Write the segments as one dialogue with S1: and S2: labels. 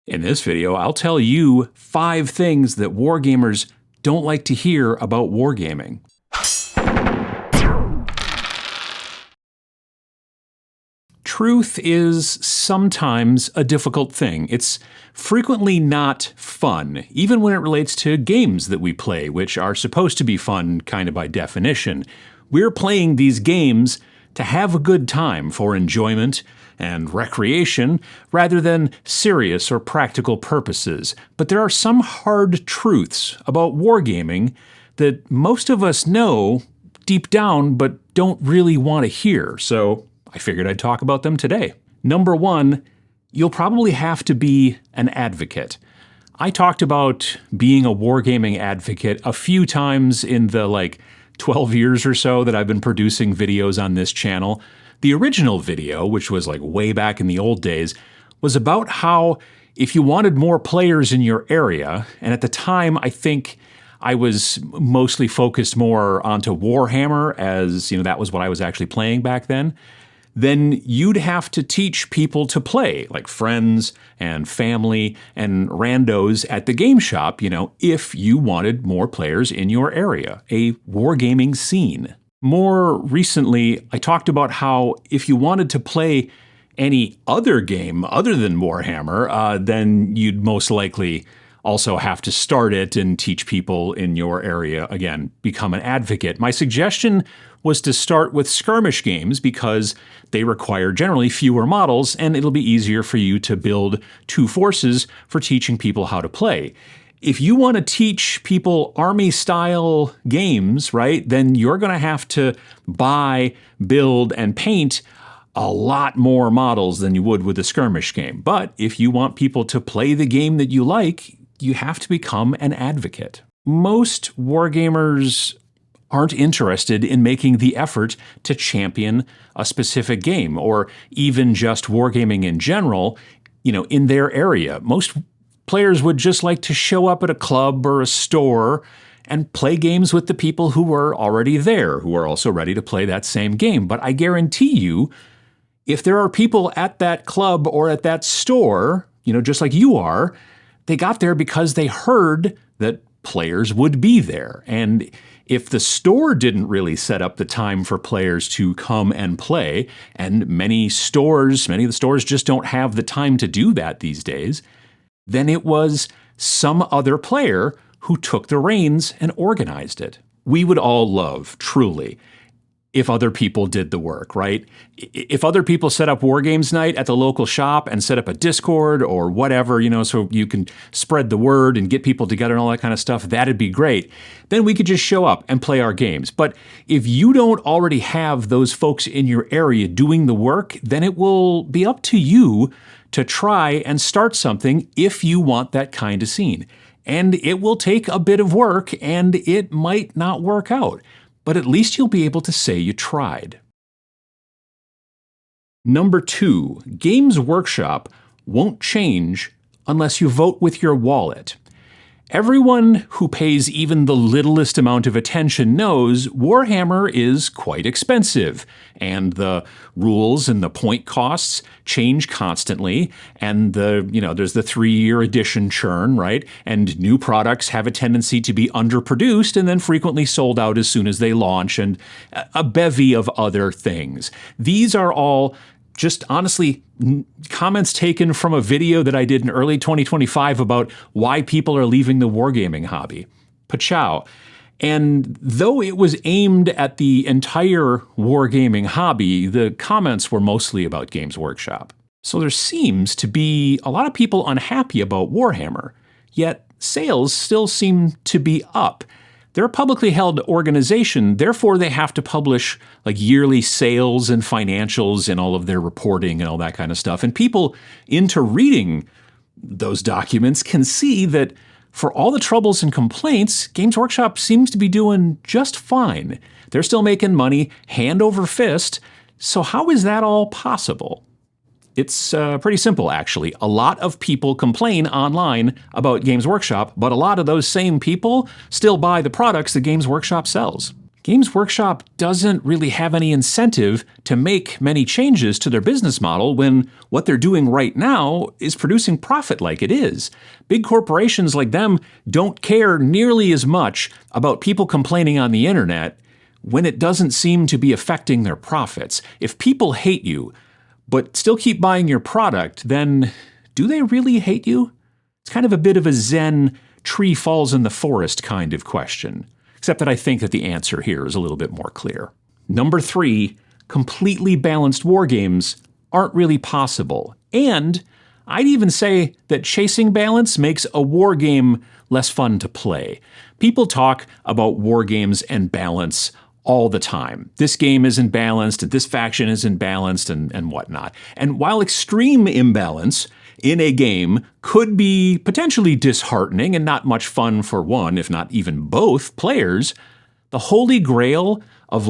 S1: In this video, I'll tell you 5 things that wargamers don't like to hear about wargaming. Truth is sometimes a difficult thing. It's frequently not fun, even when it relates to games that we play, which are supposed to be fun kind of by definition. We're playing these games to have a good time for enjoyment and recreation rather than serious or practical purposes. But there are some hard truths about wargaming that most of us know deep down but don't really want to hear, so I figured I'd talk about them today. Number 1, you'll probably have to be an advocate. I talked about being a wargaming advocate a few times in the 12 years or so that I've been producing videos on this channel. The original video, which was way back in the old days, was about how if you wanted more players in your area, and at the time I think I was mostly focused more onto Warhammer, as that was what I was actually playing back then you'd have to teach people to play, like friends and family and randos at the game shop, if you wanted more players in your area, a wargaming scene. More recently, I talked about how if you wanted to play any other game other than Warhammer, then you'd most likely also have to start it and teach people in your area, again, become an advocate. My suggestion was to start with skirmish games because they require generally fewer models and it'll be easier for you to build 2 forces for teaching people how to play. If you want to teach people army-style games, right, then you're going to have to buy, build, and paint a lot more models than you would with a skirmish game. But if you want people to play the game that you like, you have to become an advocate. Most wargamers aren't interested in making the effort to champion a specific game or even just wargaming in general, in their area. Most players would just like to show up at a club or a store and play games with the people who are already there, who are also ready to play that same game. But I guarantee you, if there are people at that club or at that store, just like you are, they got there because they heard that players would be there. And if the store didn't really set up the time for players to come and play, and many of the stores just don't have the time to do that these days, then it was some other player who took the reins and organized it. We would all love, truly, if other people did the work, right? If other people set up Wargames night at the local shop and set up a Discord or whatever, so you can spread the word and get people together and all that kind of stuff, that'd be great. Then we could just show up and play our games. But if you don't already have those folks in your area doing the work, then it will be up to you to try and start something if you want that kind of scene. And it will take a bit of work and it might not work out. But at least you'll be able to say you tried. Number 2, Games Workshop won't change unless you vote with your wallet. Everyone who pays even the littlest amount of attention knows Warhammer is quite expensive, and the rules and the point costs change constantly, and there's the 3-year edition churn, right? And new products have a tendency to be underproduced and then frequently sold out as soon as they launch, and a bevy of other things. These are all just honestly comments taken from a video that I did in early 2025 about why people are leaving the wargaming hobby. Pachow. And though it was aimed at the entire wargaming hobby, the comments were mostly about Games Workshop. So there seems to be a lot of people unhappy about Warhammer, yet sales still seem to be up. They're a publicly held organization, therefore they have to publish yearly sales and financials and all of their reporting and all that kind of stuff. And people into reading those documents can see that for all the troubles and complaints, Games Workshop seems to be doing just fine. They're still making money hand over fist. So how is that all possible? It's pretty simple, actually. A lot of people complain online about Games Workshop, but a lot of those same people still buy the products that Games Workshop sells. Games Workshop doesn't really have any incentive to make many changes to their business model when what they're doing right now is producing profit like it is. Big corporations like them don't care nearly as much about people complaining on the internet when it doesn't seem to be affecting their profits. If people hate you, but still keep buying your product, then do they really hate you? It's kind of a bit of a Zen tree falls in the forest kind of question. Except that I think that the answer here is a little bit more clear. Number 3, completely balanced wargames aren't really possible. And I'd even say that chasing balance makes a wargame less fun to play. People talk about wargames and balance all the time. This game isn't balanced, this faction isn't balanced, and whatnot. And while extreme imbalance in a game could be potentially disheartening and not much fun for one, if not even both, players, the holy grail of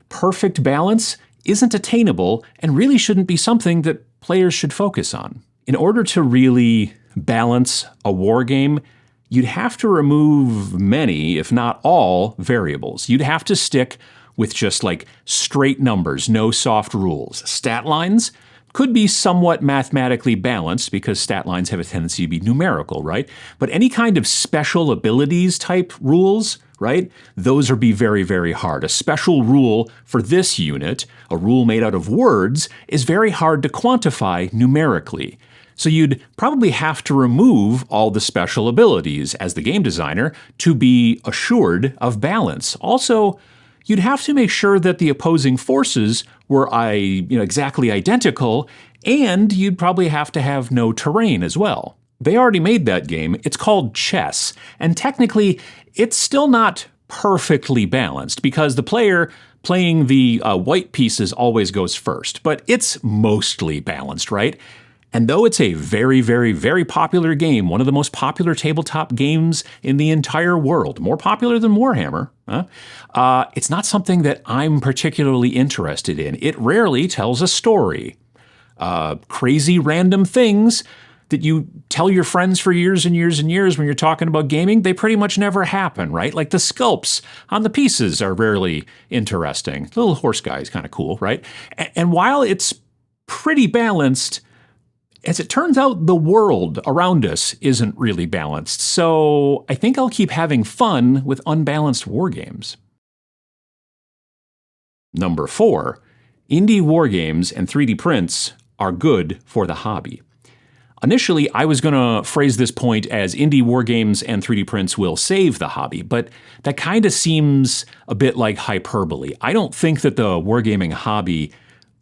S1: perfect balance isn't attainable and really shouldn't be something that players should focus on. In order to really balance a war game, you'd have to remove many, if not all, variables. You'd have to stick with just straight numbers, no soft rules. Stat lines could be somewhat mathematically balanced because stat lines have a tendency to be numerical, right? But any kind of special abilities type rules, right? Those would be very, very hard. A special rule for this unit, a rule made out of words, is very hard to quantify numerically. So you'd probably have to remove all the special abilities as the game designer to be assured of balance. Also, you'd have to make sure that the opposing forces were exactly identical, and you'd probably have to have no terrain as well. They already made that game. It's called chess, and technically, it's still not perfectly balanced because the player playing the white pieces always goes first, but it's mostly balanced, right? And though it's a very, very, very popular game, one of the most popular tabletop games in the entire world, more popular than Warhammer, it's not something that I'm particularly interested in. It rarely tells a story. Crazy random things that you tell your friends for years and years and years when you're talking about gaming, they pretty much never happen, right? Like the sculpts on the pieces are rarely interesting. The little horse guy is kind of cool, right? And while it's pretty balanced, as it turns out, the world around us isn't really balanced, so I think I'll keep having fun with unbalanced war games. Number 4, indie war games and 3D prints are good for the hobby. Initially, I was going to phrase this point as indie war games and 3D prints will save the hobby, but that kind of seems a bit like hyperbole. I don't think that the wargaming hobby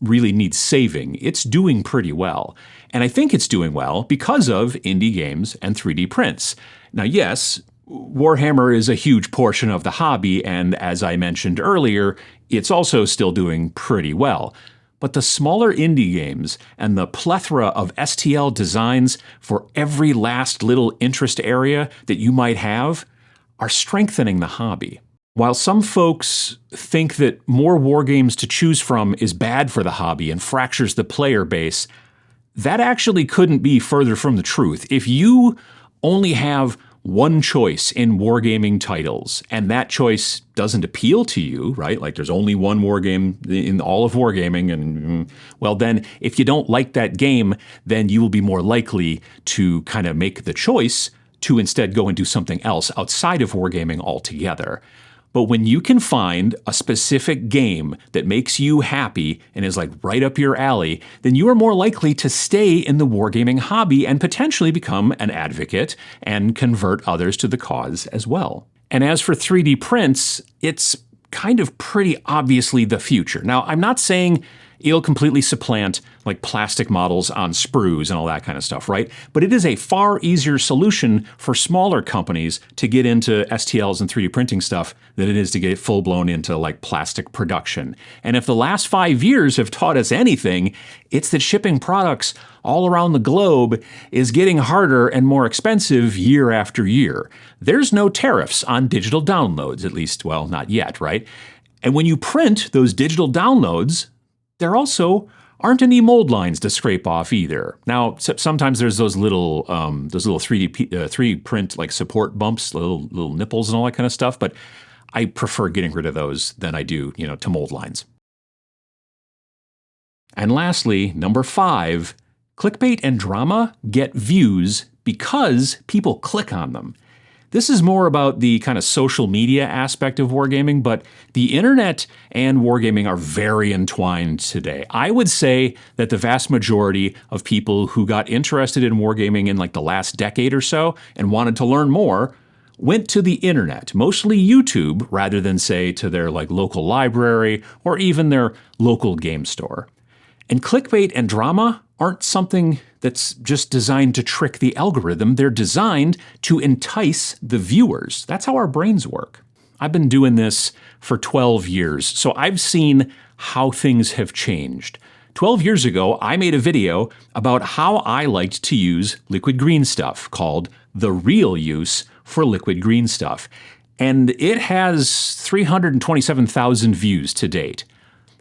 S1: really needs saving. It's doing pretty well. And I think it's doing well because of indie games and 3D prints. Now, yes, Warhammer is a huge portion of the hobby, and as I mentioned earlier, it's also still doing pretty well. But the smaller indie games and the plethora of STL designs for every last little interest area that you might have are strengthening the hobby. While some folks think that more wargames to choose from is bad for the hobby and fractures the player base, that actually couldn't be further from the truth. If you only have one choice in wargaming titles, and that choice doesn't appeal to you, right? Like there's only one wargame in all of wargaming, and well then, if you don't like that game, then you will be more likely to kind of make the choice to instead go and do something else outside of wargaming altogether. But when you can find a specific game that makes you happy and is like right up your alley, then you are more likely to stay in the wargaming hobby and potentially become an advocate and convert others to the cause as well. And as for 3D prints, it's kind of pretty obviously the future. Now, I'm not saying it'll completely supplant like plastic models on sprues and all that kind of stuff, right? But it is a far easier solution for smaller companies to get into STLs and 3D printing stuff than it is to get full-blown into like plastic production. And if the last 5 years have taught us anything, it's that shipping products all around the globe is getting harder and more expensive year after year. There's no tariffs on digital downloads, at least, well, not yet, right? And when you print those digital downloads, there also aren't any mold lines to scrape off either. Now, sometimes there's those little 3D print like support bumps, little nipples and all that kind of stuff, but I prefer getting rid of those than I do, to mold lines. And lastly, number 5, clickbait and drama get views because people click on them. This is more about the kind of social media aspect of wargaming, but the internet and wargaming are very entwined today. I would say that the vast majority of people who got interested in wargaming in like the last decade or so and wanted to learn more went to the internet, mostly YouTube, rather than say to their like local library or even their local game store. And clickbait and drama aren't something that's just designed to trick the algorithm. They're designed to entice the viewers. That's how our brains work. I've been doing this for 12 years, so I've seen how things have changed. 12 years ago, I made a video about how I liked to use liquid green stuff called The Real Use for Liquid Green Stuff. And it has 327,000 views to date.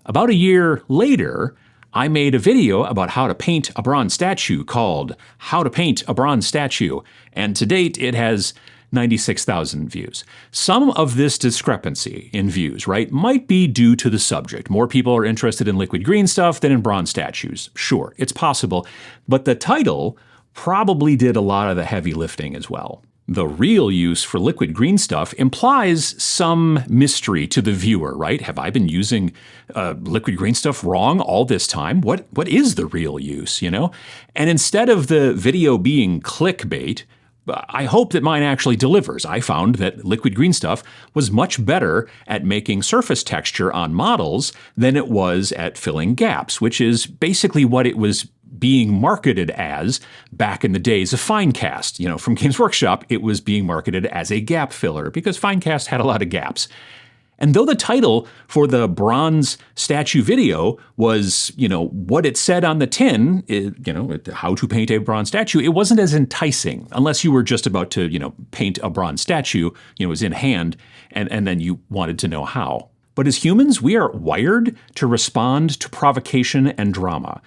S1: About a year later, I made a video about how to paint a bronze statue called How to Paint a Bronze Statue, and to date it has 96,000 views. Some of this discrepancy in views, right, might be due to the subject. More people are interested in liquid green stuff than in bronze statues. Sure, it's possible, but the title probably did a lot of the heavy lifting as well. The real use for liquid green stuff implies some mystery to the viewer, right? Have I been using liquid green stuff wrong all this time? What is the real use, And instead of the video being clickbait, I hope that mine actually delivers. I found that liquid green stuff was much better at making surface texture on models than it was at filling gaps, which is basically what it was being marketed as back in the days of Finecast. From Games Workshop, it was being marketed as a gap filler because Finecast had a lot of gaps. And though the title for the bronze statue video was, what it said on the tin, how to paint a bronze statue, it wasn't as enticing unless you were just about to, paint a bronze statue, it was in hand, and then you wanted to know how. But as humans, we are wired to respond to provocation and drama.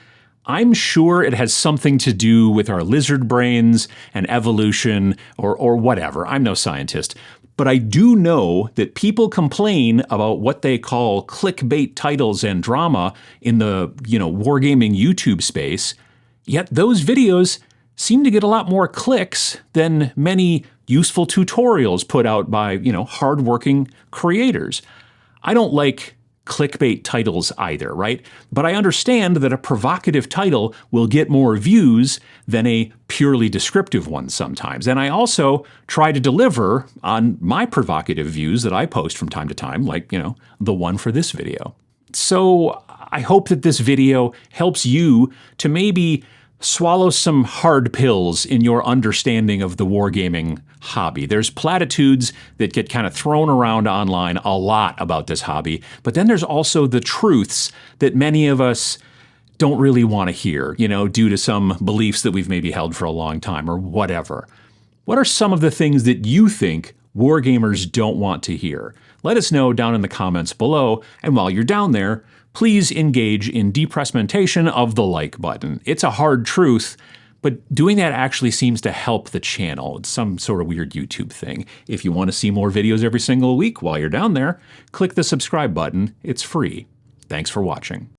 S1: I'm sure it has something to do with our lizard brains and evolution or whatever. I'm no scientist. But I do know that people complain about what they call clickbait titles and drama in the, wargaming YouTube space. Yet those videos seem to get a lot more clicks than many useful tutorials put out by, hardworking creators. I don't like clickbait titles either, right? But I understand that a provocative title will get more views than a purely descriptive one sometimes. And I also try to deliver on my provocative views that I post from time to time, like, the one for this video. So I hope that this video helps you to maybe swallow some hard pills in your understanding of the wargaming hobby. There's platitudes that get kind of thrown around online a lot about this hobby, but then there's also the truths that many of us don't really want to hear, due to some beliefs that we've maybe held for a long time or whatever. What are some of the things that you think wargamers don't want to hear? Let us know down in the comments below, and while you're down there, please engage in depressmentation of the like button. It's a hard truth, but doing that actually seems to help the channel. It's some sort of weird YouTube thing. If you want to see more videos every single week while you're down there, click the subscribe button. It's free. Thanks for watching.